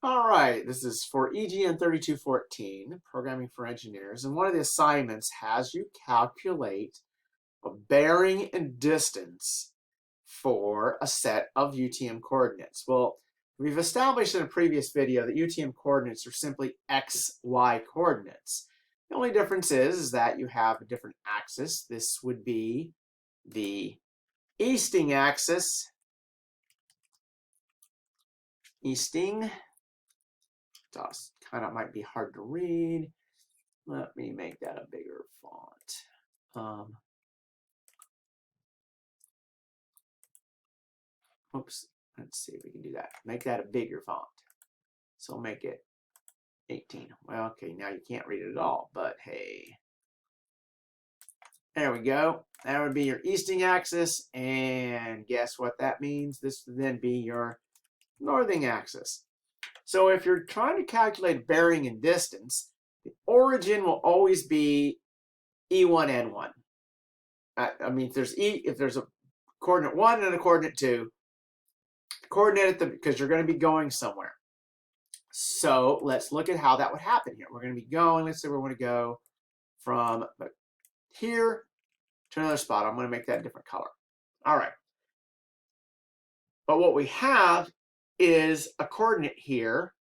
All right, this is for EGN3214, Programming for Engineers, and one of the assignments has you calculate a bearing and distance for a set of UTM coordinates. Well, we've established in a previous video that UTM coordinates are simply x, y coordinates. The only difference is that you have a different axis. This would be the easting axis, kind of might be hard to read. Let me make that a bigger font. Oops, let's see if we can do that. Make that a bigger font. So make it 18. Well, okay, now you can't read it at all, but hey. There we go. That would be your easting axis, and guess what that means? This would then be your northing axis. So if you're trying to calculate bearing and distance, the origin will always be E1, N1. I mean, if there's a coordinate 1 and a coordinate 2, coordinate it because you're going to be going somewhere. So let's look at how that would happen here. We're going to be going, let's say we want to go from here to another spot. I'm going to make that a different color. All right. But what we have is a coordinate here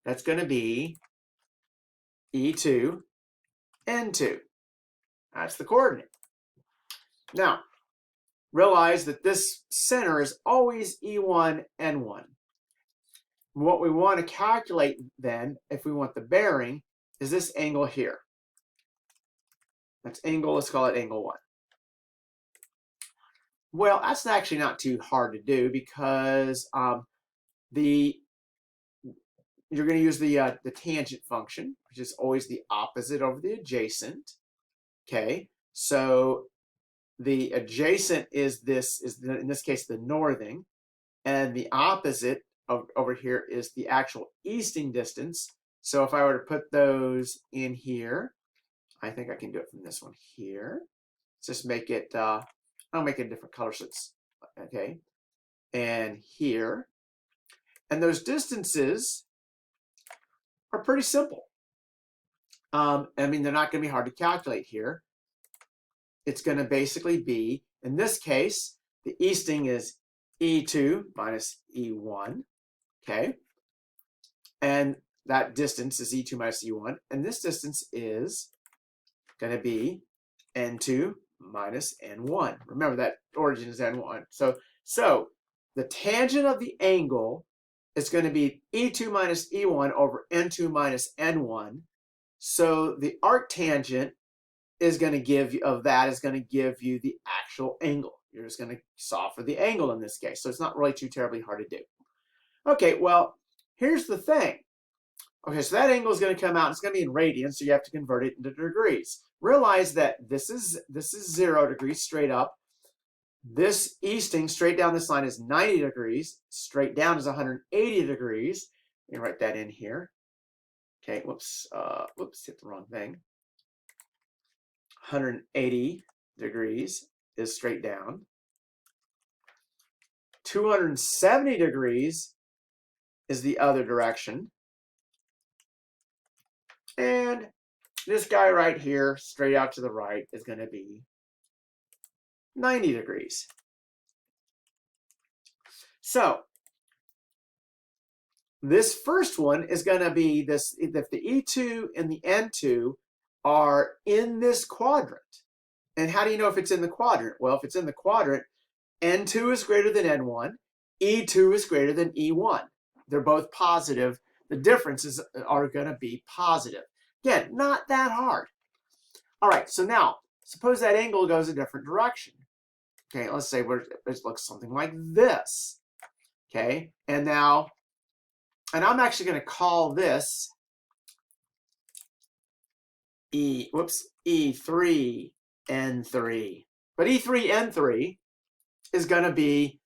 that's going to be E2, N2. That's the coordinate. Now, realize that this center is always E1, N1. What we want to calculate then, if we want the bearing, is this angle here. That's angle, let's call it angle 1. Well, that's actually not too hard to do because you're going to use the tangent function, which is always the opposite over the adjacent. Okay, so the adjacent is in this case the northing, and the opposite over here is the actual easting distance. So if I were to put those in here, I think I can do it from this one here. Let's just make it, I'll make it a different color so it's, okay. And here. And those distances are pretty simple. I mean, they're not going to be hard to calculate here. It's going to basically be, in this case, the easting is E2 minus E1, okay? And that distance is E2 minus E1, and this distance is going to be N2 minus N1. Remember that origin is N1. So the tangent of the angle is going to be E2 minus E1 over N2 minus N1. So the arctangent is going to give you the actual angle. You're just going to solve for the angle in this case. So it's not really too terribly hard to do. Okay, well, here's the thing. Okay, so that angle is going to come out. It's going to be in radians, so you have to convert it into degrees. Realize that this is 0 degrees straight up. This easting straight down this line is 90 degrees. Straight down is 180 degrees. Let me write that in here. Okay, whoops, hit the wrong thing. 180 degrees is straight down. 270 degrees is the other direction. And this guy right here, straight out to the right, is going to be 90 degrees. So this first one is going to be this, if the E2 and the N2 are in this quadrant. And how do you know if it's in the quadrant? Well, if it's in the quadrant, N2 is greater than N1, E2 is greater than E1. They're both positive. The differences are going to be positive. Again, not that hard. All right, so now, suppose that angle goes a different direction. Okay, let's say it looks something like this. Okay, and I'm actually going to call this E3, N3. But E3, N3 is going to be,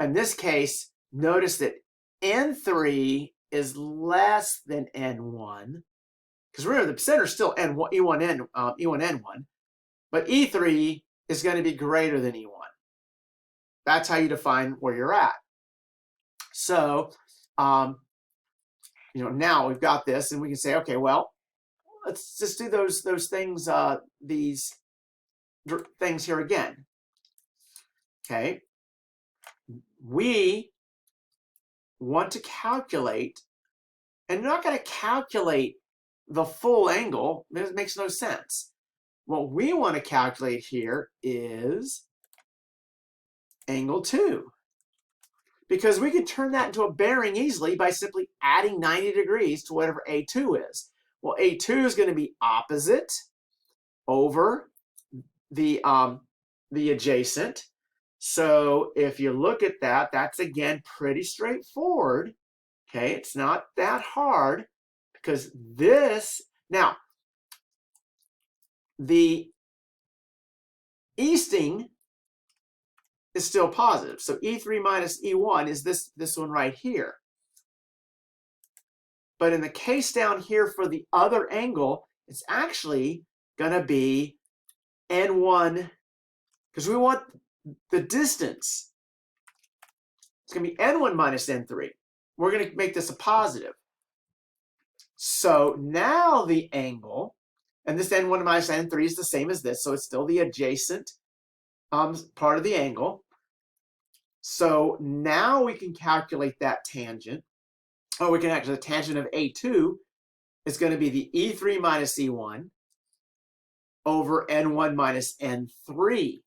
in this case, notice that N3 is less than N1. Because remember, the center is still E1, N1. But E3 is going to be greater than E1. That's how you define where you're at. So now we've got this, and we can say, okay, well, let's just do those things, these things here again. Okay, we want to calculate, and you're not going to calculate the full angle. It makes no sense. What we want to calculate here is angle 2, because we can turn that into a bearing easily by simply adding 90 degrees to whatever A2 is. Well, A2 is going to be opposite over the adjacent. So if you look at that, that's again pretty straightforward. Okay, it's not that hard, because this, now the easting is still positive. So E3 minus E1 is this one right here. But in the case down here for the other angle, it's actually going to be N1, because we want the distance. It's going to be N1 minus N3. We're going to make this a positive. So now the angle, and this N1 minus N3 is the same as this, so it's still the adjacent part of the angle. So now we can calculate that tangent. Oh, we can actually, the tangent of A2 is going to be the E3 minus E1 over N1 minus N3.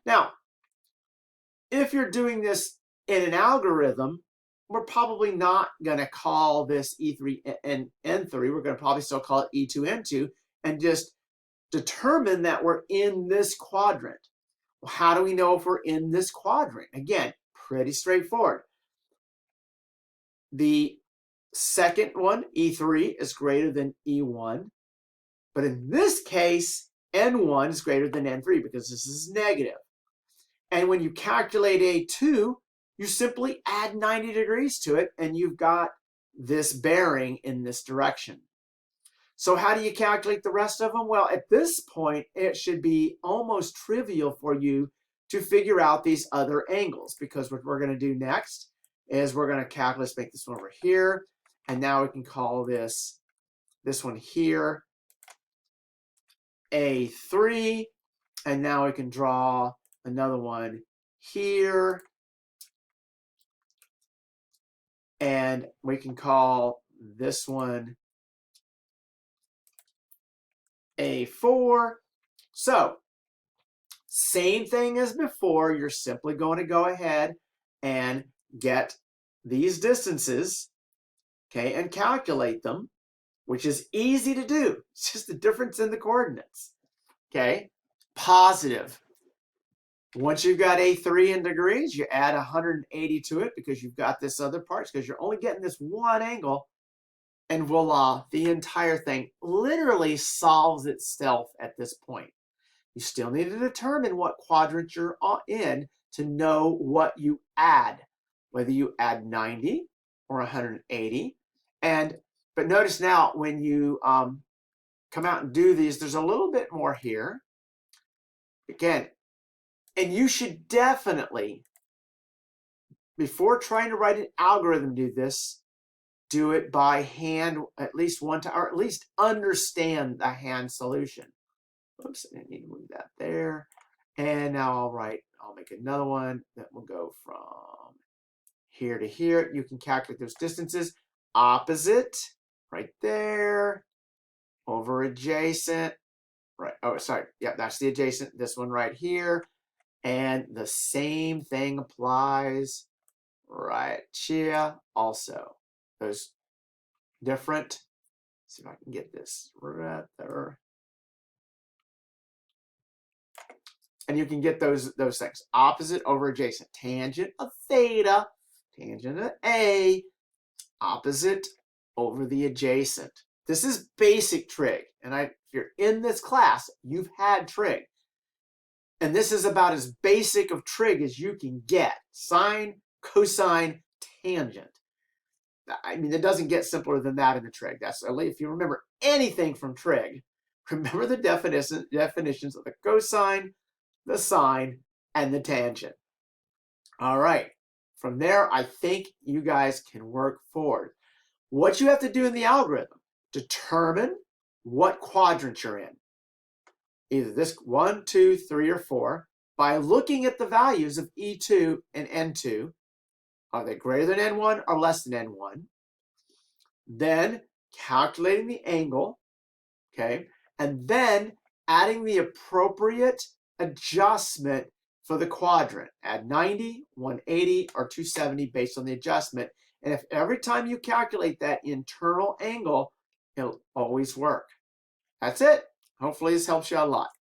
Now, if you're doing this in an algorithm, we're probably not going to call this E3 and N3. We're going to probably still call it E2, N2, and just determine that we're in this quadrant. Well, how do we know if we're in this quadrant? Again, pretty straightforward. The second one, E3, is greater than E1. But in this case, N1 is greater than N3 because this is negative. And when you calculate A2, you simply add 90 degrees to it, and you've got this bearing in this direction. So how do you calculate the rest of them? Well, at this point, it should be almost trivial for you to figure out these other angles, because what we're going to do next is we're going to calculate, let's make this one over here, and now we can call this one here A3, and now we can draw another one here, and we can call this one A4. So same thing as before, you're simply going to go ahead and get these distances, okay, and calculate them, which is easy to do. It's just the difference in the coordinates, okay? Positive. Once you've got A3 in degrees, you add 180 to it because you've got this other part, because you're only getting this one angle, and voila, the entire thing literally solves itself at this point. You still need to determine what quadrant you're in to know what you add, whether you add 90 or 180. But notice now when you come out and do these, there's a little bit more here. Again, and you should definitely, before trying to write an algorithm, do it by hand at least one time, or at least understand the hand solution. Oops, I didn't need to move that there. And now I'll make another one that will go from here to here. You can calculate those distances. Opposite, right there, over adjacent, right, oh, sorry, yeah, that's the adjacent, this one right here. And the same thing applies right here also. Those different, let's see if I can get this right there. And you can get those things. Opposite over adjacent. Tangent of theta, tangent of A, opposite over the adjacent. This is basic trig. And if you're in this class, you've had trig. And this is about as basic of trig as you can get. Sine, cosine, tangent. I mean, it doesn't get simpler than that in the trig. That's if you remember anything from trig, remember the definitions of the cosine, the sine, and the tangent. All right. From there, I think you guys can work forward. What you have to do in the algorithm, determine what quadrant you're in. Either this 1, 2, 3, or 4 by looking at the values of E2 and N2. Are they greater than N1 or less than N1? Then calculating the angle, okay, and then adding the appropriate adjustment for the quadrant. Add 90, 180, or 270 based on the adjustment. And if every time you calculate that internal angle, it'll always work. That's it. Hopefully this helps you out a lot.